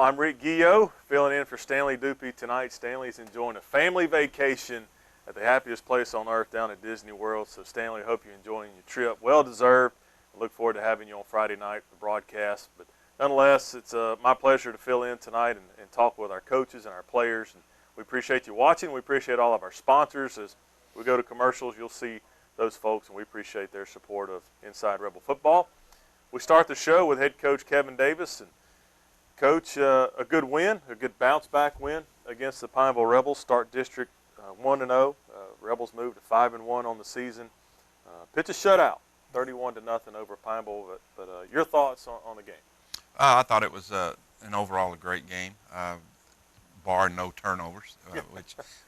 I'm Rick Guillo, filling in for Stanley Dupuy tonight. Stanley's enjoying a family vacation at the happiest place on earth down at Disney World. So, Stanley, I hope you're enjoying your trip. Well-deserved. I look forward to having you on Friday night for the broadcast. But nonetheless, it's my pleasure to fill in tonight and talk with our coaches and our players. And we appreciate you watching. We appreciate all of our sponsors. As we go to commercials, you'll see those folks, and we appreciate their support of Inside Rebel Football. We start the show with head coach Kevin Davis. And Coach, a good win, a good bounce-back win against the Pineville Rebels. Start district 1-0. Rebels moved to 5-1 on the season. Pitch a shutout, 31-0 over Pineville. But your thoughts on the game? I thought it was overall a great game, bar no turnovers,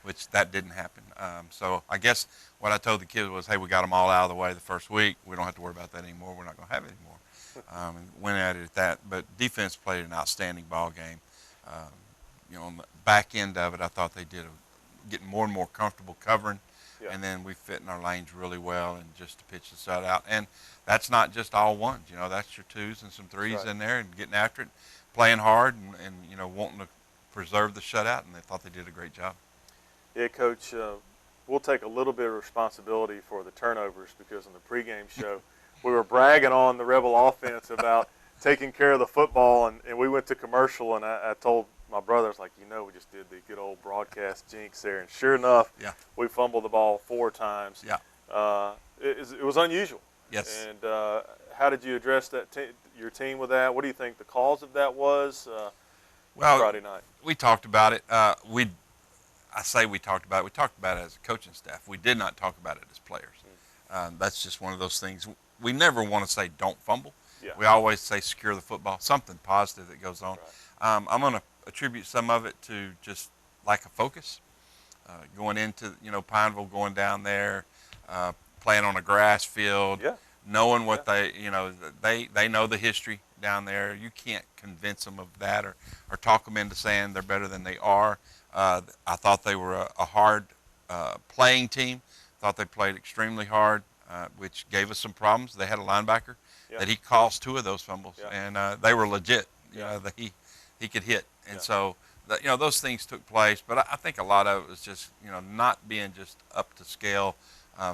which that didn't happen. So I guess what I told the kids was, hey, we got them all out of the way the first week. We don't have to worry about that anymore. We're not going to have it anymore. And went at it at that. But defense played an outstanding ball game. On the back end of it, I thought they did getting more and more comfortable covering, and then we fit in our lanes really well and just to pitch the shutout. And that's not just all ones. That's your twos and some threes in there and getting after it, playing hard and wanting to preserve the shutout, and they thought they did a great job. Yeah, Coach, we'll take a little bit of responsibility for the turnovers because on the pregame show, we were bragging on the Rebel offense about taking care of the football, and we went to commercial, and I told my brother, I was like, we just did the good old broadcast jinx there. And sure enough, we fumbled the ball 4 times. Yeah. It was unusual. Yes. And how did you address that your team with that? What do you think the cause of that was Friday night? We talked about it. I say we talked about it. We talked about it as a coaching staff. We did not talk about it as players. That's just one of those things. We never want to say don't fumble. Yeah. We always say secure the football, something positive that goes on. Right. I'm going to attribute some of it to just lack of focus. Going into, Pineville, going down there, playing on a grass field, knowing what they know the history down there. You can't convince them of that or talk them into saying they're better than they are. I thought they were a hard playing team. Thought they played extremely hard, which gave us some problems. They had a linebacker that he caused 2 of those fumbles, and they were legit. That he could hit, and so those things took place. But I think a lot of it was just not being just up to scale,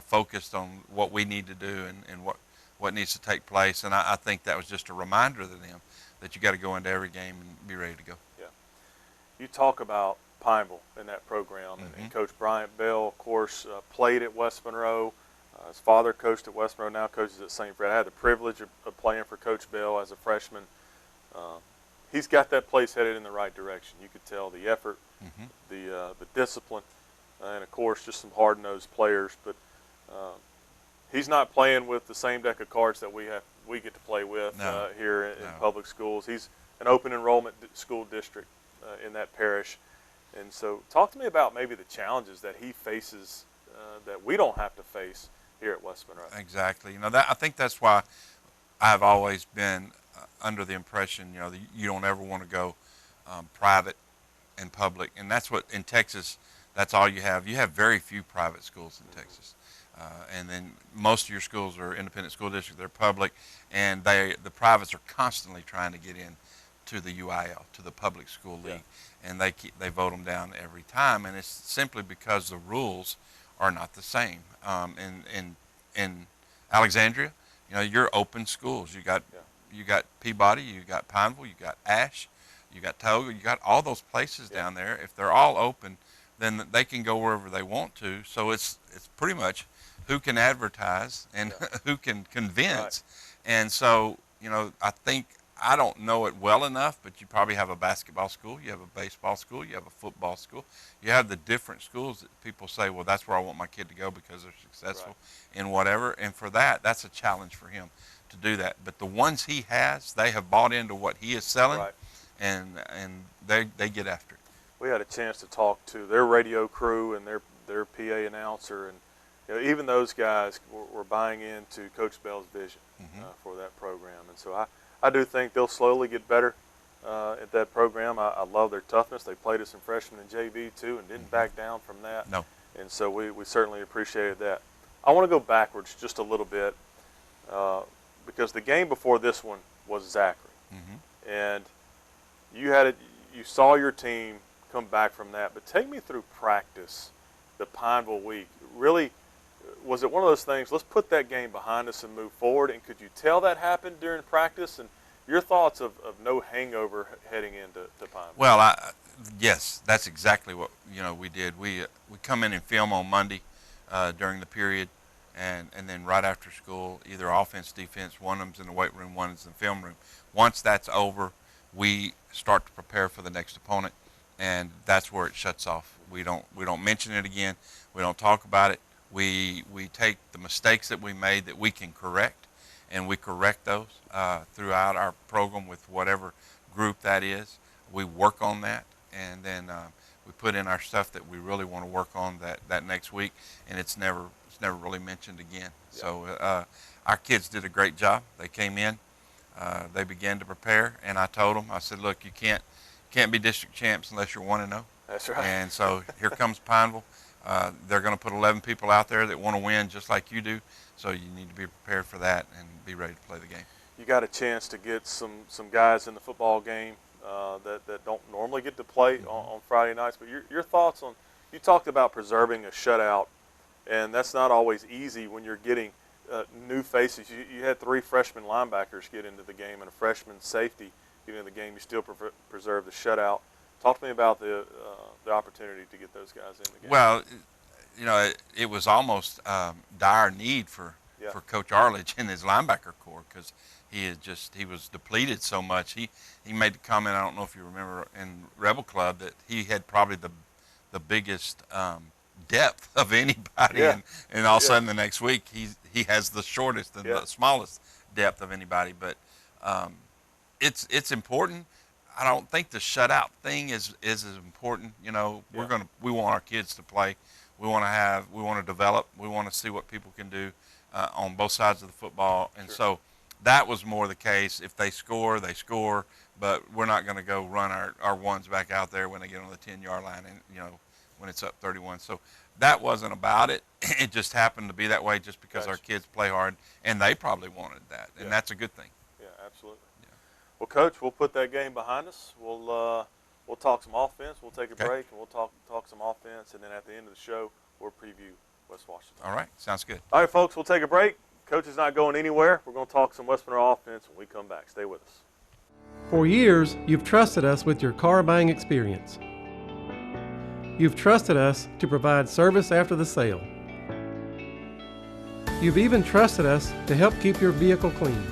focused on what we need to do and what needs to take place. And I think that was just a reminder to them that you got to go into every game and be ready to go. Yeah. You talk about Pineville in that program, and Coach Bryant Bell, of course, played at West Monroe. His father coached at West Monroe, now coaches at St. Fred. I had the privilege of playing for Coach Bell as a freshman. He's got that place headed in the right direction. You could tell the effort, the discipline, and, of course, just some hard-nosed players. But he's not playing with the same deck of cards that we get to play with here in public schools. He's an open enrollment school district in that parish. And so talk to me about maybe the challenges that he faces that we don't have to face here at West Monroe. Exactly. I think that's why I've always been under the impression, that you don't ever want to go private and public. And that's what, in Texas, that's all you have. You have very few private schools in Texas. And then most of your schools are independent school districts. They're public. And the privates are constantly trying to get in to the UIL, to the public school league. And they vote them down every time. And it's simply because the rules are not the same. In Alexandria, you're open schools. You got Peabody, you got Pineville, you got Ash, you got Toga, you got all those places down there. If they're all open, then they can go wherever they want to. So it's pretty much who can advertise and who can convince. Right. And so, I don't know it well enough, but you probably have a basketball school, you have a baseball school, you have a football school. You have the different schools that people say, well, that's where I want my kid to go because they're successful in whatever. And for that's a challenge for him to do that. But the ones he has, they have bought into what he is selling, and they get after it. We had a chance to talk to their radio crew and their PA announcer, and even those guys were buying into Coach Bell's vision for that program. And so I do think they'll slowly get better at that program. I love their toughness. They played us some freshmen in JV too and didn't back down from that. No. And so we certainly appreciated that. I want to go backwards just a little bit because the game before this one was Zachary. And you had you saw your team come back from that, but take me through practice, the Pineville week. Really, was it one of those things, let's put that game behind us and move forward, and could you tell that happened during practice? And your thoughts of no hangover heading into Pineville? Well, yes, that's exactly what we did. We come in and film on Monday during the period, and then right after school, either offense, defense, one of them's in the weight room, one's in the film room. Once that's over, we start to prepare for the next opponent, and that's where it shuts off. We don't mention it again. We don't talk about it. We take the mistakes that we made that we can correct, and we correct those throughout our program with whatever group that is. We work on that, and then we put in our stuff that we really want to work on that next week, and it's never really mentioned again. Yeah. So our kids did a great job. They came in, they began to prepare, and I told them, I said, look, you can't be district champs unless you're 1-0. That's right. And so here comes Pineville. They're going to put 11 people out there that want to win just like you do, so you need to be prepared for that and be ready to play the game. You got a chance to get some guys in the football game that don't normally get to play on Friday nights, but your thoughts on, you talked about preserving a shutout, and that's not always easy when you're getting new faces. You had 3 freshman linebackers get into the game and a freshman safety get into the game. You still preserve the shutout. Talk to me about the opportunity to get those guys in the game. Well, it was almost dire need for Coach Arledge and his linebacker corps, because he was depleted so much. He made the comment, I don't know if you remember, in Rebel Club, that he had probably the biggest depth of anybody, yeah. and all of a sudden the next week he has the shortest and the smallest depth of anybody. But it's important. I don't think the shutout thing is as important. We want our kids to play. We want to develop. We want to see what people can do on both sides of the football. And so that was more the case. If they score, they score. But we're not going to go run our ones back out there when they get on the 10-yard line and, when it's up 31. So that wasn't about it. It just happened to be that way just because our kids play hard, and they probably wanted that. And that's a good thing. Yeah, absolutely. Well, Coach, we'll put that game behind us. We'll talk some offense. We'll take a break, and we'll talk some offense, and then at the end of the show, we'll preview West Washington. All right, sounds good. All right, folks, we'll take a break. Coach is not going anywhere. We're going to talk some West Monroe offense when we come back. Stay with us. For years, you've trusted us with your car buying experience. You've trusted us to provide service after the sale. You've even trusted us to help keep your vehicle clean.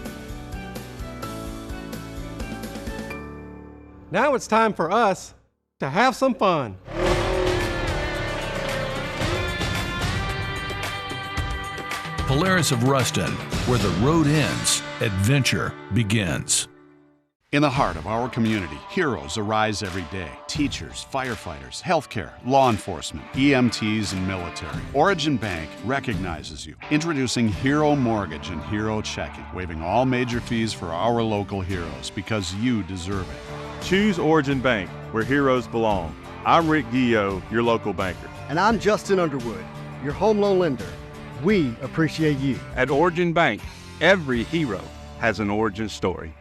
Now it's time for us to have some fun. Polaris of Ruston, where the road ends, adventure begins. In the heart of our community, heroes arise every day. Teachers, firefighters, healthcare, law enforcement, EMTs, and military. Origin Bank recognizes you. Introducing Hero Mortgage and Hero Checking, waiving all major fees for our local heroes because you deserve it. Choose Origin Bank, where heroes belong. I'm Rick Guillot, your local banker. And I'm Justin Underwood, your home loan lender. We appreciate you. At Origin Bank, every hero has an origin story.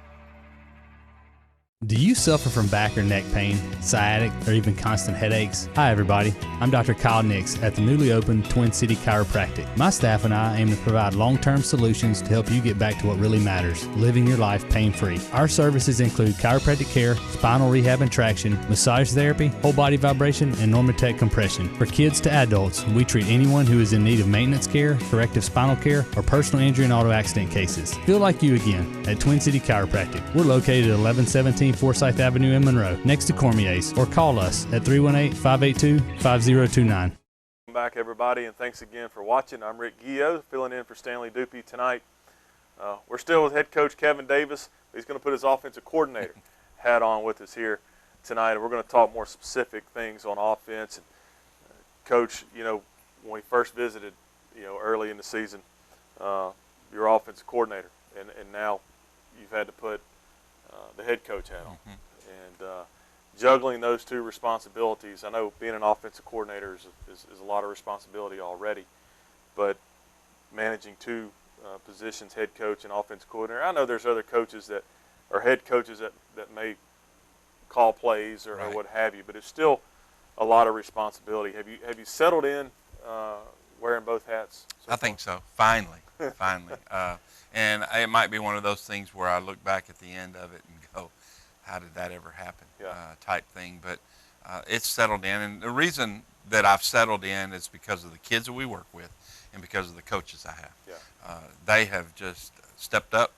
Do you suffer from back or neck pain, sciatic, or even constant headaches? Hi everybody, I'm Dr. Kyle Nix at the newly opened Twin City Chiropractic. My staff and I aim to provide long-term solutions to help you get back to what really matters, living your life pain-free. Our services include chiropractic care, spinal rehab and traction, massage therapy, whole body vibration, and Normatec compression. For kids to adults, we treat anyone who is in need of maintenance care, corrective spinal care, or personal injury and auto accident cases. Feel like you again at Twin City Chiropractic. We're located at 1117 Forsyth Avenue in Monroe, next to Cormier's, or call us at 318-582-5029. Welcome back, everybody, and thanks again for watching. I'm Rick Guillot, filling in for Stanley Dupuy tonight. We're still with head coach Kevin Davis. He's going to put his offensive coordinator hat on with us here tonight, and we're going to talk more specific things on offense. And Coach, when we first visited, early in the season, your offensive coordinator, and now you've had to put the head coach hat on. And juggling those two responsibilities, I know being an offensive coordinator is a lot of responsibility already, but managing two positions, head coach and offensive coordinator, I know there's other coaches that are head coaches that may call plays or Right. what have you, but it's still a lot of responsibility. Have you settled in wearing both hats? I think so. Finally, finally. And it might be one of those things where I look back at the end of it and go, how did that ever happen? Yeah. Type thing. But it's settled in. And the reason that I've settled in is because of the kids that we work with and because of the coaches I have. Yeah. They have just stepped up.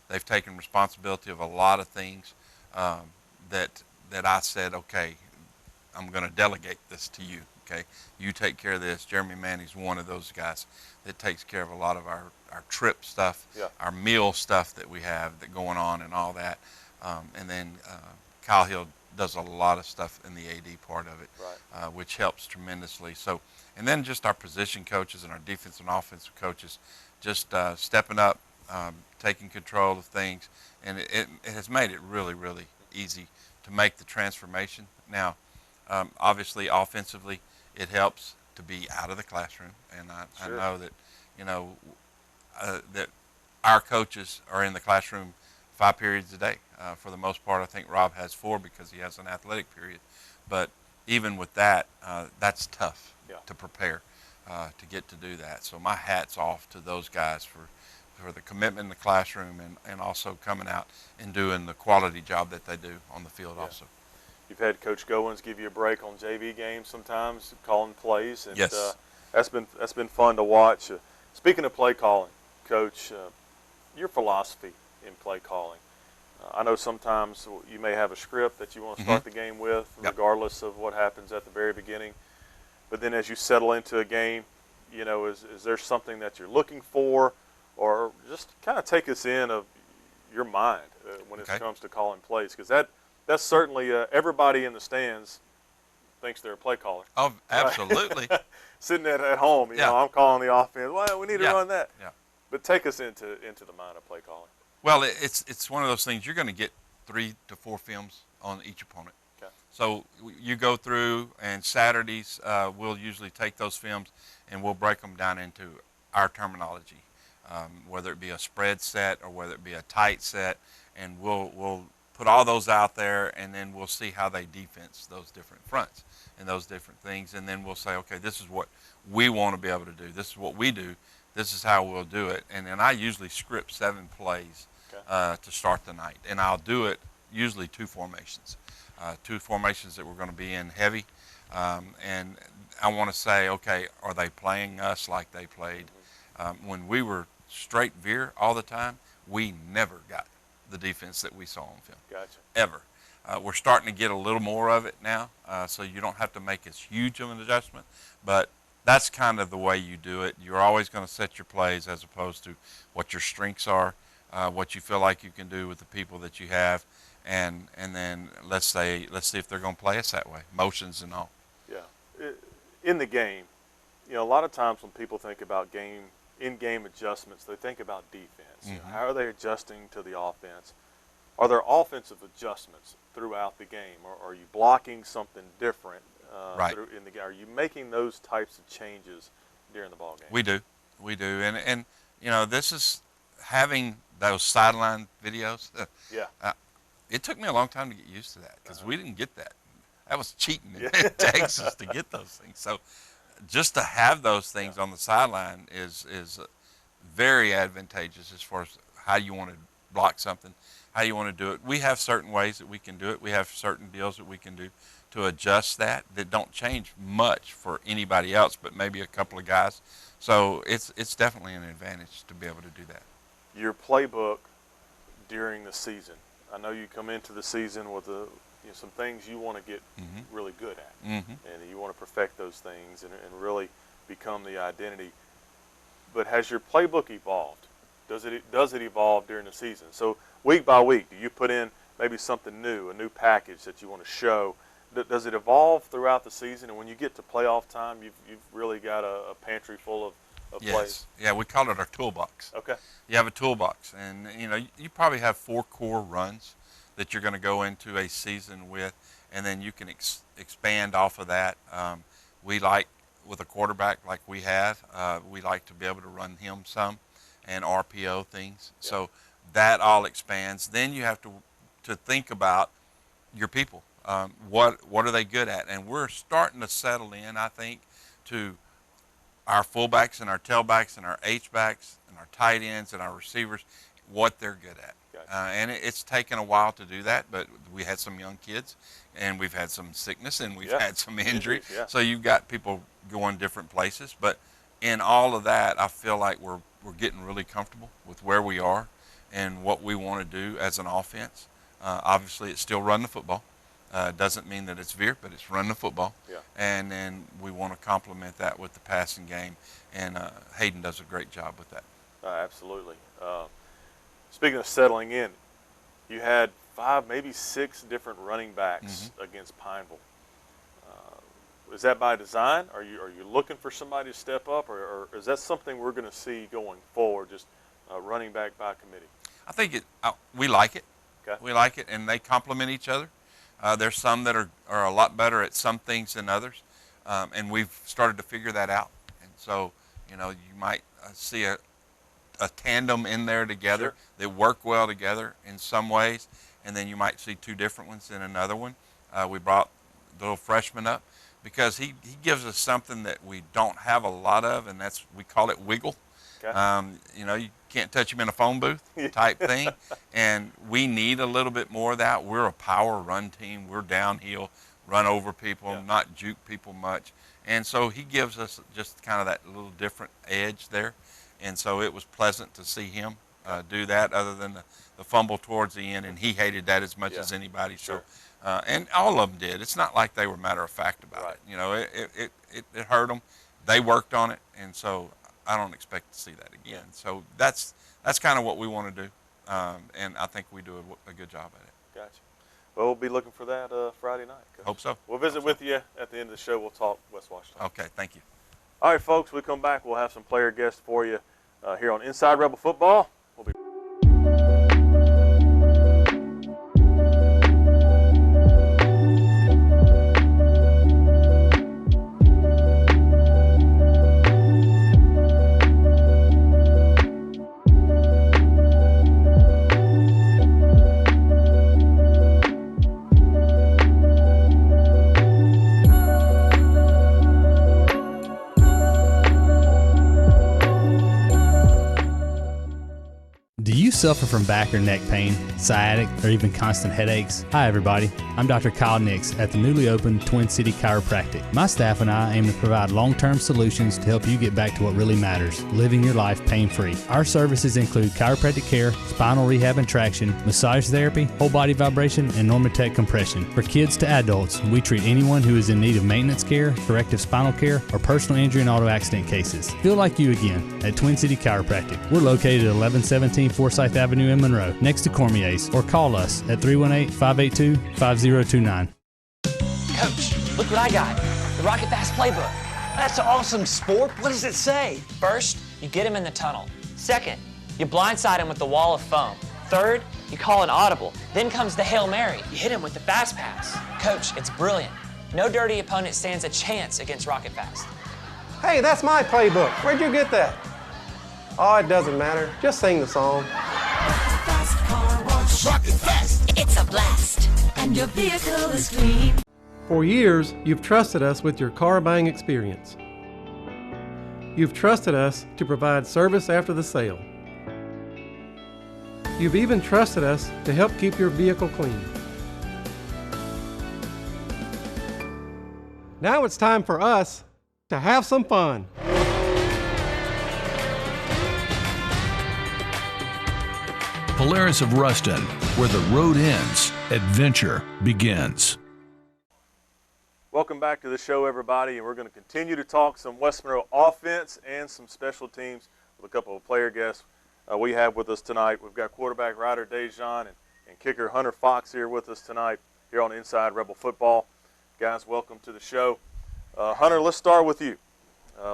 They've taken responsibility of a lot of things that I said, okay, I'm going to delegate this to you. Okay, you take care of this. Jeremy Manning's one of those guys that takes care of a lot of our trip stuff, Yeah. our meal stuff that we have that going on and all that. And then Kyle Hill does a lot of stuff in the AD part of it, Right. which helps tremendously. So, and then just our position coaches and our defensive and offensive coaches just stepping up, taking control of things, and it has made it really, really easy to make the transformation. Now, obviously, offensively, it helps to be out of the classroom, and Sure. I know that, that our coaches are in the classroom 5 periods a day. For the most part, I think Rob has 4 because he has an athletic period. But even with that, that's tough Yeah. to prepare to get to do that. So my hat's off to those guys for the commitment in the classroom and also coming out and doing the quality job that they do on the field Yeah. also. You've had Coach Goins give you a break on JV games sometimes, calling plays, and Yes. that's been fun to watch. Speaking of play calling, Coach, your philosophy in play calling. I know sometimes you may have a script that you want to start the game with, Yep. regardless of what happens at the very beginning. But then as you settle into a game, is there something that you're looking for, or just kind of take us in of your mind when Okay. it comes to calling plays? Because that's certainly everybody in the stands thinks they're a play caller. Oh, absolutely. Sitting at home, Yeah. I'm calling the offense. Well, we need to Yeah. run that. Yeah. But take us into the mind of play calling. Well, it's one of those things. You're going to get 3 to 4 films on each opponent. Okay. So you go through, and Saturdays we'll usually take those films and we'll break them down into our terminology, whether it be a spread set or whether it be a tight set, and we'll put all those out there, and then we'll see how they defense those different fronts and those different things, and then we'll say, okay, this is what we want to be able to do. This is what we do. This is how we'll do it. And then I usually script 7 plays to start the night, and I'll do it usually 2 formations. 2 formations that we're going to be in heavy, and I want to say, okay, are they playing us like they played? When we were straight veer all the time, we never got the defense that we saw on film, Gotcha. ever. We're starting to get a little more of it now, so you don't have to make as huge of an adjustment, but that's kind of the way you do it. You're always going to set your plays as opposed to what your strengths are, what you feel like you can do with the people that you have, and then let's see if they're going to play us that way, motions and all. Yeah. In the game, a lot of times when people think about in-game adjustments, they think about defense. How are they adjusting to the offense? Are there offensive adjustments throughout the game, or are you blocking something different Right. in the game? Are you making those types of changes during the ball game? We do, and this is having those sideline videos. Yeah. It took me a long time to get used to that because we didn't get that. That was cheating in Yeah. Texas to get those things. So just to have those things on the sideline is very advantageous as far as how you want to block something, how you want to do it. We have certain ways that we can do it. We have certain deals that we can do to adjust that don't change much for anybody else but maybe a couple of guys. So it's definitely an advantage to be able to do that. Your playbook during the season. I know you come into the season with some things you want to get really good at, and you want to perfect those things and really become the identity. But has your playbook evolved? Does it evolve during the season? So week by week, do you put in maybe something new, a new package that you want to show? Does it evolve throughout the season? And when you get to playoff time, you've really got a pantry full of Yes. plays? Yeah, we call it our toolbox. Okay. You have a toolbox, and you probably have 4 core runs that you're going to go into a season with, and then you can expand off of that. We like, with a quarterback like we have, we like to be able to run him some and RPO things. Yeah. So that all expands. Then you have to think about your people. What are they good at? And we're starting to settle in, I think, to our fullbacks and our tailbacks and our H-backs and our tight ends and our receivers, what they're good at. Gotcha. And it's taken a while to do that, but we had some young kids, and we've had some sickness, and we've had some injury. Yeah. So you've got people going different places. But in all of that, I feel like we're getting really comfortable with where we are and what we want to do as an offense. Obviously, it's still run the football. Doesn't mean that it's Veer, but it's run the football. Yeah. And then we want to complement that with the passing game, and Hayden does a great job with that. Absolutely. Speaking of settling in, you had 5, maybe 6 different running backs against Pineville. Is that by design? Are you looking for somebody to step up, or is that something we're going to see going forward, just running back by committee? I think we like it. Okay. We like it, and they complement each other. There's some that are a lot better at some things than others, and we've started to figure that out. And so, you might see a tandem in there together. Sure. They work well together in some ways, and then you might see 2 different ones in another one. We brought the little freshman up because he gives us something that we don't have a lot of, and we call it wiggle. Okay. You can't touch him in a phone booth type thing, and we need a little bit more of that. We're a power run team. We're downhill, run over people, not juke people much. And so he gives us just kind of that little different edge there. And so it was pleasant to see him do that, other than the fumble towards the end, and he hated that as much as anybody. Sure. So, and all of them did. It's not like they were matter of fact about it. It hurt them. They worked on it, and so I don't expect to see that again. So that's kind of what we want to do, and I think we do a good job at it. Gotcha. Well, we'll be looking for that Friday night, Coach. Hope so. We'll visit with you at the end of the show. We'll talk West Washington. Okay, thank you. All right, folks, we come back. We'll have some player guests for you here on Inside Rebel Football. We'll be Do you suffer from back or neck pain, sciatic, or even constant headaches? Hi everybody, I'm Dr. Kyle Nix at the newly opened Twin City Chiropractic. My staff and I aim to provide long-term solutions to help you get back to what really matters, living your life pain-free. Our services include chiropractic care, spinal rehab and traction, massage therapy, whole body vibration, and Normatec compression. For kids to adults, we treat anyone who is in need of maintenance care, corrective spinal care, or personal injury and auto accident cases. Feel like you again at Twin City Chiropractic. We're located at 1117 Forsyth Avenue in Monroe, next to Cormier's, or call us at 318-582-5029. Coach, look what I got. The Rocket Fast Playbook. That's awesome, sport. What does it say? First, you get him in the tunnel. Second, you blindside him with the wall of foam. Third, you call an audible. Then comes the Hail Mary. You hit him with the fast pass. Coach, it's brilliant. No dirty opponent stands a chance against Rocket Fast. Hey, that's my playbook. Where'd you get that? Oh, it doesn't matter. Just sing the song. Rocket Fast. It's a blast, and your vehicle is clean. For years, you've trusted us with your car buying experience. You've trusted us to provide service after the sale. You've even trusted us to help keep your vehicle clean. Now it's time for us to have some fun. Polaris of Ruston, where the road ends, adventure begins. Welcome back to the show, everybody, and we're going to continue to talk some West Monroe offense and some special teams with a couple of player guests we have with us tonight. We've got quarterback Ryder Dejan and kicker Hunter Fox here with us tonight here on Inside Rebel Football. Guys, welcome to the show. Hunter, let's start with you.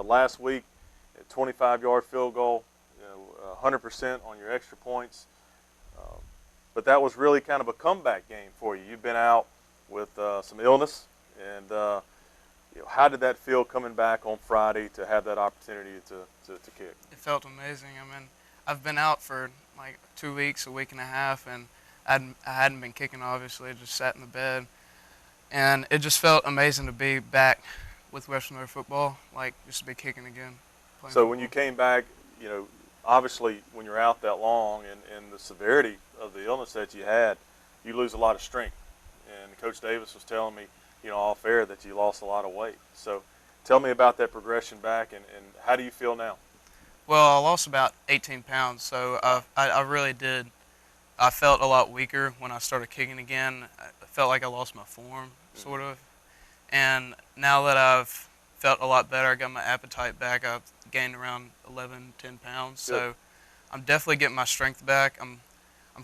Last week, a 25-yard field goal, 100% on your extra points. But that was really kind of a comeback game for you. You've been out with some illness, and how did that feel coming back on Friday to have that opportunity to kick? It felt amazing. I mean, I've been out for like 2 weeks, a week and a half, and I hadn't been kicking, obviously. I just sat in the bed. And it just felt amazing to be back with Western North football, like just to be kicking again. So when you came back, you know, obviously when you're out that long and the severity of the illness that you had, you lose a lot of strength. And Coach Davis was telling me, you know, off air that you lost a lot of weight. So tell me about that progression back, and how do you feel now? Well, I lost about 18 pounds, so I really did. I felt a lot weaker when I started kicking again. I felt like I lost my form, sort of. And now that I've felt a lot better, I got my appetite back. I've gained around 11, 10 pounds. Good. So I'm definitely getting my strength back. I'm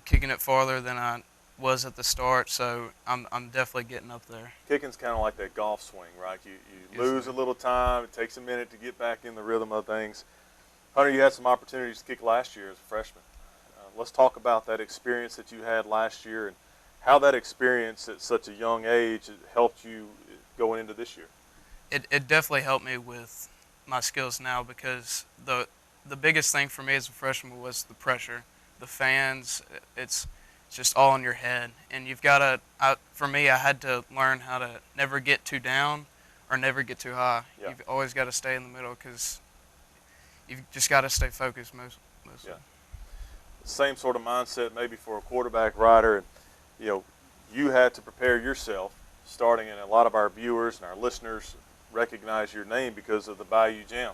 kicking it farther than I was at the start, so I'm definitely getting up there. Kicking's kind of like that golf swing, right? You Yes, lose sir. a little time. It takes a minute to get back in the rhythm of things. Hunter, you had some opportunities to kick last year as a freshman. Let's talk about that experience that you had last year and how that experience at such a young age helped you going into this year. It definitely helped me with my skills now, because the biggest thing for me as a freshman was the pressure, the fans. It's just all in your head, and you've got to. For me, I had to learn how to never get too down or never get too high. Yeah. You've always got to stay in the middle, because you've just got to stay focused mostly. Yeah. Same sort of mindset maybe for a quarterback, Ryder. And, you know, you had to prepare yourself, starting, and a lot of our viewers and our listeners recognize your name because of the Bayou Jam.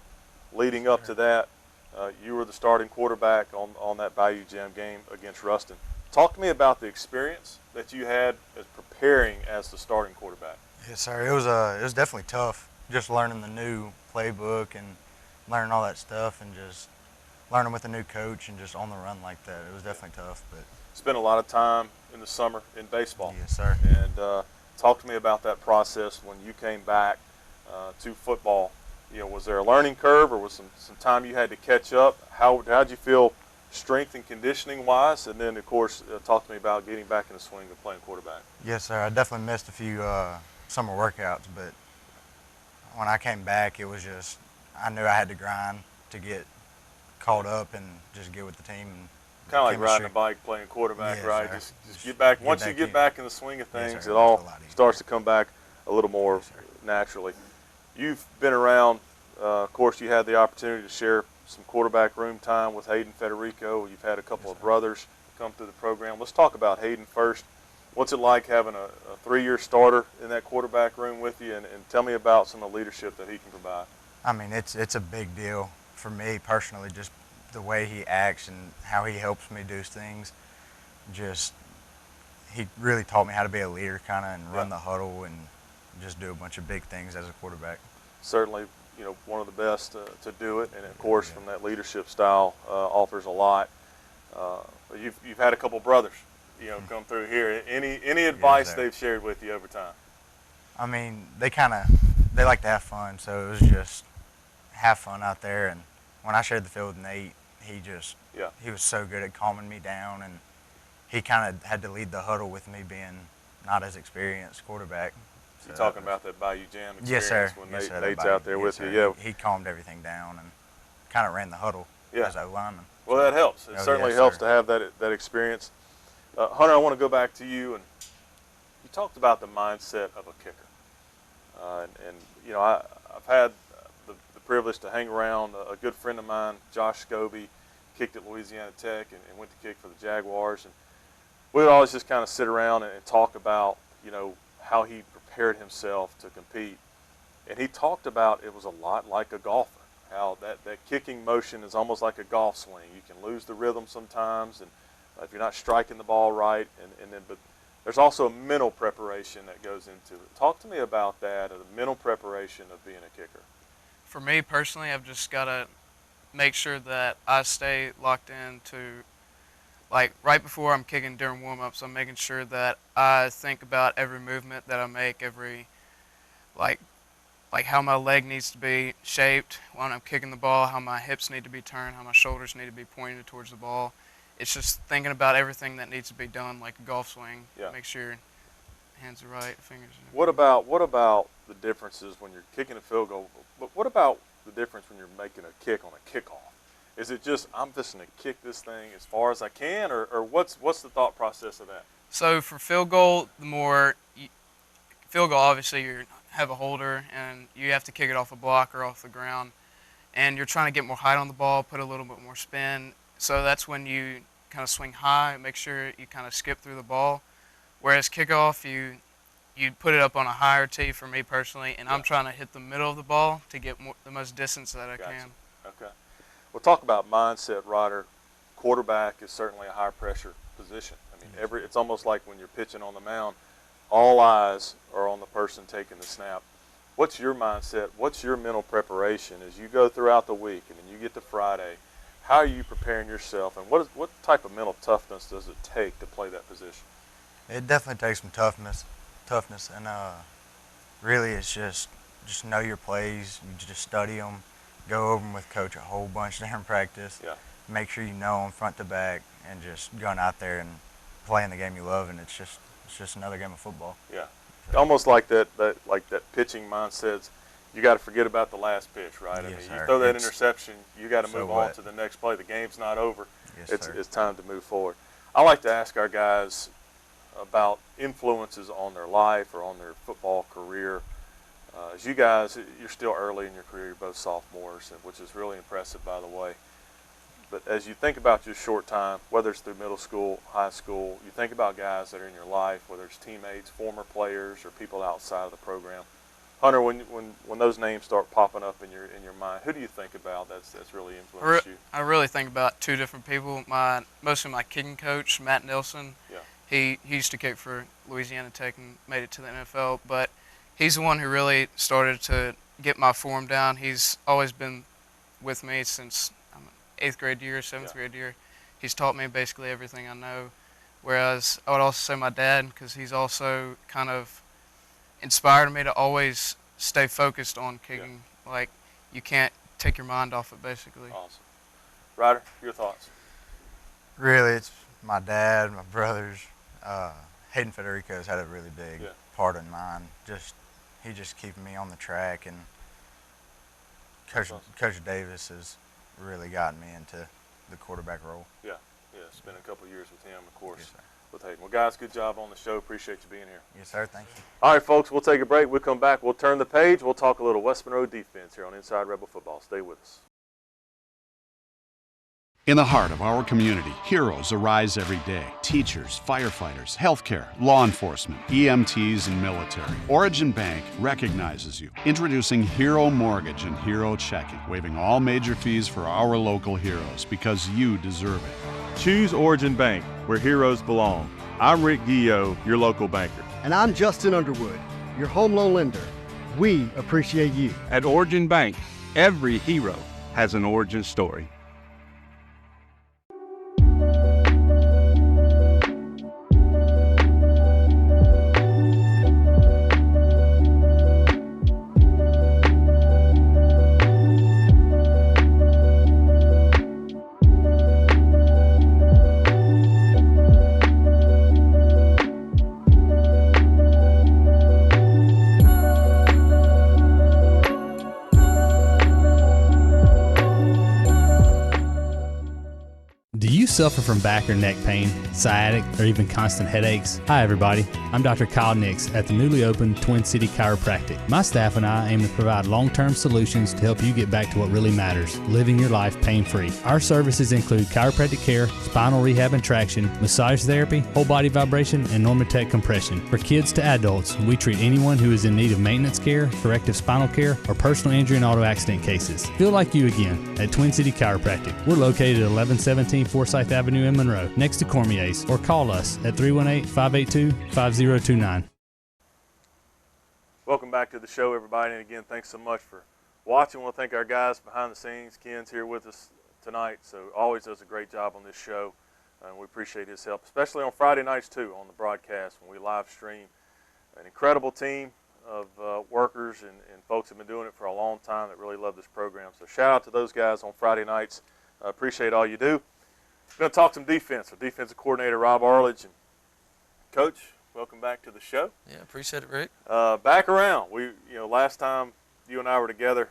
Leading up to that, you were the starting quarterback on that Bayou Jam game against Ruston. Talk to me about the experience that you had as preparing as the starting quarterback. Yes, sir. It was definitely tough, just learning the new playbook and learning all that stuff, and just learning with a new coach and just on the run like that. It was definitely tough. But spent a lot of time in the summer in baseball. Yes, sir. And talk to me about that process when you came back to football. You know, was there a learning curve, or was some time you had to catch up? How'd you feel strength and conditioning wise? And then, of course, talk to me about getting back in the swing of playing quarterback. yes, sir. I definitely missed a few summer workouts, but when I came back, it was just I knew I had to grind to get caught up and just get with the team. And kind of like chemistry. riding a bike, playing quarterback, Yes, right? sir. Just get back. Get Once back you get in. back in the swing of Yes, things, sir. it all It's a lot easier. starts to come back a little more Yes, sir. naturally. You've been around. Of course, you had the opportunity to share some quarterback room time with Hayden Federico. You've had a couple of brothers come through the program. Let's talk about Hayden first. What's it like having a 3-year starter in that quarterback room with you, and tell me about some of the leadership that he can provide. I mean, it's a big deal for me personally, just the way he acts and how he helps me do things. Just, he really taught me how to be a leader kind of and run the huddle and just do a bunch of big things as a quarterback. Certainly, you know, one of the best to do it, and of course, from that leadership style, offers a lot. You've had a couple brothers, you know, come through here. Any advice sir. they've shared with you over time? I mean, they like to have fun, so it was just have fun out there. And when I shared the field with Nate, he was so good at calming me down, and he kind of had to lead the huddle with me being not as experienced quarterback. You're talking about that Bayou Jam experience Yes, sir. when Yes, sir, Nate's that out there Bayou- with yes, you. sir. Yeah. He calmed everything down and kind of ran the huddle as a lineman. Well, that helps. It Oh, certainly yes, helps sir. to have that experience. Hunter, I want to go back to you, and you talked about the mindset of a kicker. And you know, I've had the privilege to hang around a good friend of mine, Josh Scobie, kicked at Louisiana Tech and went to kick for the Jaguars. And we would always just kind of sit around and talk about, you know, how he prepared himself to compete. And he talked about it was a lot like a golfer, how that kicking motion is almost like a golf swing. You can lose the rhythm sometimes, and if you're not striking the ball right, but there's also a mental preparation that goes into it. Talk to me about that, the mental preparation of being a kicker. For me personally, I've just got to make sure that I stay locked into, like right before I'm kicking during warm-ups, I'm making sure that I think about every movement that I make, every, like how my leg needs to be shaped when I'm kicking the ball, how my hips need to be turned, how my shoulders need to be pointed towards the ball. It's just thinking about everything that needs to be done like a golf swing. Yeah. Make sure your hands are right, fingers are What about the differences when you're kicking a field goal? But what about the difference when you're making a kick on a kickoff? Is it just I'm just going to kick this thing as far as I can, or what's the thought process of that? So for field goal, field goal, obviously you have a holder and you have to kick it off a block or off the ground, and you're trying to get more height on the ball, put a little bit more spin. So that's when you kind of swing high, make sure you kind of skip through the ball. Whereas kickoff, you put it up on a higher tee for me personally, and I'm trying to hit the middle of the ball to get the most distance that I can. Okay. We'll talk about mindset, Ryder. Quarterback is certainly a high-pressure position. I mean, it's almost like when you're pitching on the mound, all eyes are on the person taking the snap. What's your mindset? What's your mental preparation as you go throughout the week and then you get to Friday? How are you preparing yourself, and what type of mental toughness does it take to play that position? It definitely takes some toughness, and really it's just know your plays. You just study them, go over them with coach a whole bunch during practice. Yeah. Make sure you know them front to back, and just going out there and playing the game you love, and it's just another game of football. Yeah, almost like that pitching mindset. You got to forget about the last pitch, right? Yes, I mean, sir. you throw that interception, you got to so move on to the next play. The game's not over. Yes, sir. It's time to move forward. I like to ask our guys about influences on their life or on their football career. As you guys, you're still early in your career. You're both sophomores, which is really impressive, by the way. But as you think about your short time, whether it's through middle school, high school, you think about guys that are in your life, whether it's teammates, former players, or people outside of the program. Hunter, when those names start popping up in your mind, who do you think about that's really influenced you? I really think about two different people. Mostly my kicking coach, Matt Nelson. Yeah. He used to kick for Louisiana Tech and made it to the NFL, but he's the one who really started to get my form down. He's always been with me since 8th grade year, 7th grade year. He's taught me basically everything I know. Whereas I would also say my dad, because he's also kind of inspired me to always stay focused on kicking. Yeah. Like, you can't take your mind off it, basically. Awesome. Ryder, your thoughts? Really, it's my dad, my brothers. Hayden Federico's had a really big part in mine. He just keeping me on the track, and Coach Davis has really gotten me into the quarterback role. Yeah. Spent a couple of years with him, of course. Yes, sir. With Hayden. Well, guys, good job on the show. Appreciate you being here. Yes, sir. Thank you. All right, folks, we'll take a break. We'll come back. We'll turn the page. We'll talk a little West Monroe defense here on Inside Rebel Football. Stay with us. In the heart of our community, heroes arise every day. Teachers, firefighters, healthcare, law enforcement, EMTs, and military. Origin Bank recognizes you. Introducing Hero Mortgage and Hero Checking, waiving all major fees for our local heroes because you deserve it. Choose Origin Bank, where heroes belong. I'm Rick Guillo, your local banker. And I'm Justin Underwood, your home loan lender. We appreciate you. At Origin Bank, every hero has an origin story. Suffer from back or neck pain, sciatic, or even constant headaches? Hi everybody, I'm Dr. Kyle Nix at the newly opened Twin City Chiropractic. My staff and I aim to provide long-term solutions to help you get back to what really matters, living your life pain-free. Our services include chiropractic care, spinal rehab and traction, massage therapy, whole body vibration, and Normatec compression. For kids to adults, we treat anyone who is in need of maintenance care, corrective spinal care, or personal injury and auto accident cases. Feel like you again at Twin City Chiropractic. We're located at 1117 Forsyth Avenue in Monroe, next to Cormier's, or call us at 318-582-5029. Welcome back to the show, everybody, and again, thanks so much for watching. We'll thank our guys behind the scenes. Ken's here with us tonight, so always does a great job on this show, and we appreciate his help, especially on Friday nights, too, on the broadcast when we live stream. An incredible team of workers and folks have been doing it for a long time that really love this program, so shout out to those guys on Friday nights. Appreciate all you do. We're going to talk some defense with defensive coordinator Rob Arledge. And Coach, welcome back to the show. Yeah, appreciate it, Rick. Back around. Last time you and I were together,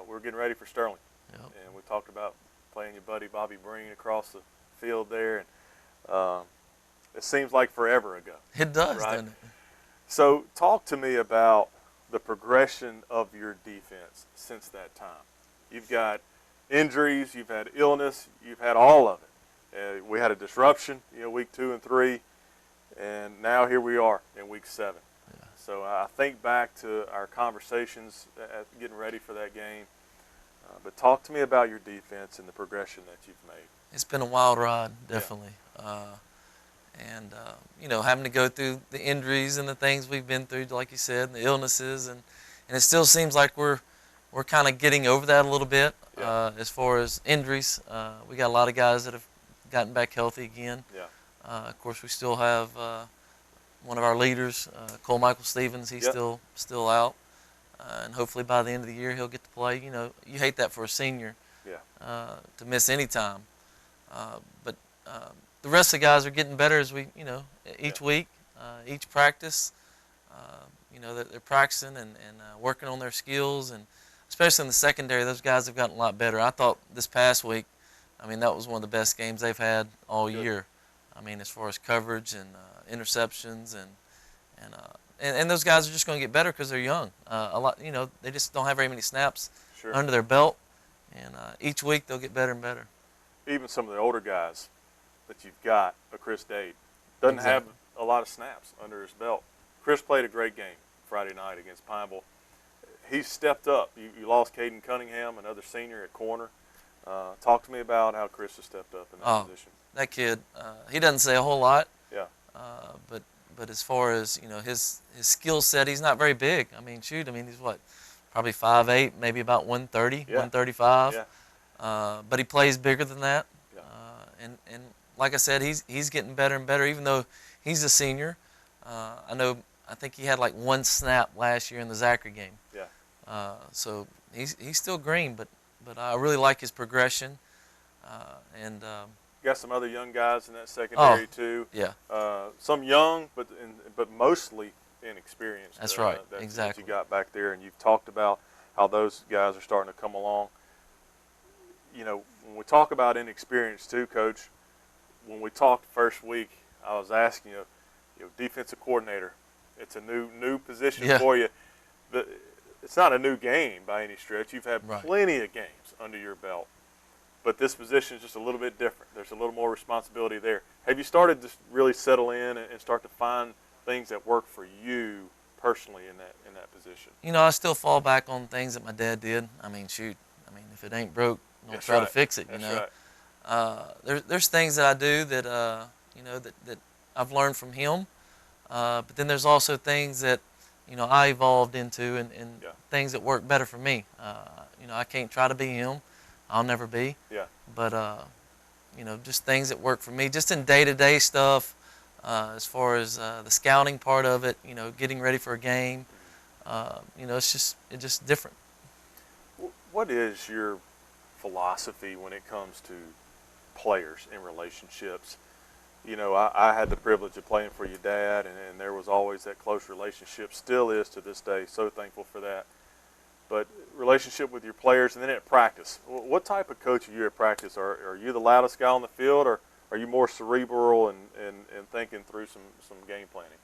we were getting ready for Sterling. Yep. And we talked about playing your buddy Bobby Breen across the field there, and it seems like forever ago. It does, right? doesn't it? So talk to me about the progression of your defense since that time. You've got injuries, you've had illness, you've had all of it. We had a disruption, week 2 and 3, and now here we are in week 7. Yeah. So I think back to our conversations getting ready for that game. But talk to me about your defense and the progression that you've made. It's been a wild ride, definitely. Yeah. Having to go through the injuries and the things we've been through, like you said, and the illnesses, and it still seems like we're kind of getting over that a little bit. Yeah. As far as injuries. We got a lot of guys that have gotten back healthy again. Yeah. Of course, we still have one of our leaders, Cole Michael Stevens. He's still out, and hopefully by the end of the year he'll get to play. You hate that for a senior, to miss any time. But the rest of the guys are getting better as we, each week, each practice. They're practicing and working on their skills, and especially in the secondary, those guys have gotten a lot better. I thought this past week, that was one of the best games they've had all year. As far as coverage and interceptions, and those guys are just going to get better because they're young. A lot, they just don't have very many snaps under their belt, and each week they'll get better and better. Even some of the older guys that you've got, Chris Dade, doesn't have a lot of snaps under his belt. Chris played a great game Friday night against Pineville. He's stepped up. You lost Caden Cunningham, another senior at corner. Talk to me about how Chris has stepped up in that position. That kid, he doesn't say a whole lot. Yeah. But as far as his skill set, he's not very big. He's what, probably 5'8", maybe about 130, 135. Yeah. But he plays bigger than that. Yeah. And like I said, he's getting better and better. Even though he's a senior, I think he had like 1 snap last year in the Zachary game. Yeah. So he's still green, but I really like his progression. You got some other young guys in that secondary too. Yeah. Some young, but mostly inexperienced. That's right. That Exactly. you got back there, and you've talked about how those guys are starting to come along. When we talk about inexperience too, Coach, when we talked first week, I was asking you, defensive coordinator, it's a new position for you. It's not a new game by any stretch. You've had plenty of games under your belt. But this position is just a little bit different. There's a little more responsibility there. Have you started to really settle in and start to find things that work for you personally in that position? I still fall back on things that my dad did. If it ain't broke, don't try to fix it. That's right. There's things that I do that that I've learned from him. But then there's also things that I evolved into and things that work better for me. I can't try to be him. I'll never be. Yeah. But just things that work for me, just in day-to-day stuff, as far as the scouting part of it, getting ready for a game. It's just different. What is your philosophy when it comes to players and relationships? I had the privilege of playing for your dad, and there was always that close relationship, still is to this day, so thankful for that. But relationship with your players, and then at practice. What type of coach are you at practice? Are you the loudest guy on the field, or are you more cerebral and thinking through some game planning?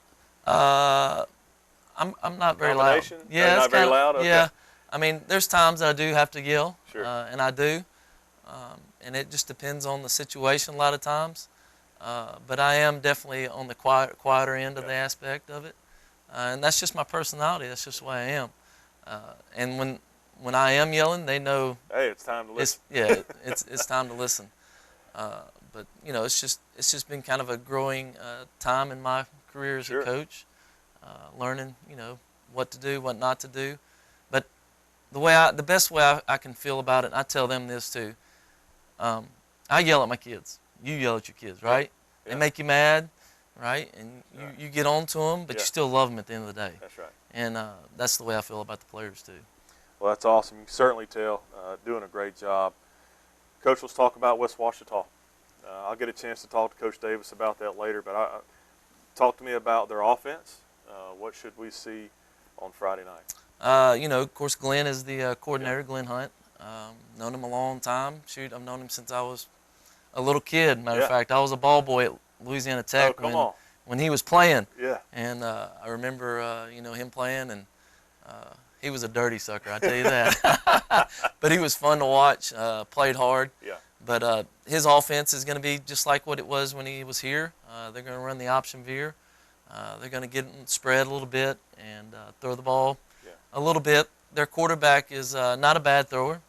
I'm not very loud. Yeah, not very loud? Okay. Yeah. There's times that I do have to yell, sure. And I do. And it just depends on the situation a lot of times. But I am definitely on the quieter end of the aspect of it. And that's just my personality. That's just the way I am. And when I am yelling, they know. Hey, it's time to listen. It's time to listen. But it's just been kind of a growing time in my career as a coach, learning what to do, what not to do. But the best way I can feel about it, and I tell them this too. I yell at my kids. You yell at your kids, right? Yeah. They make you mad, right? And you get on to them, but you still love them at the end of the day. That's right. And that's the way I feel about the players too. Well, that's awesome. You can certainly tell. Doing a great job. Coach, let's talk about West Ouachita. I'll get a chance to talk to Coach Davis about that later, but talk to me about their offense. What should we see on Friday night? Of course, Glenn is the coordinator, Glenn Hunt. Known him a long time. Shoot, I've known him since I was a little kid. Matter of fact, I was a ball boy at Louisiana Tech when he was playing. Yeah. And I remember, him playing, and he was a dirty sucker, I tell you that. But he was fun to watch. Played hard. Yeah. But his offense is going to be just like what it was when he was here. They're going to run the option veer. They're going to get spread a little bit and throw the ball a little bit. Their quarterback is not a bad thrower,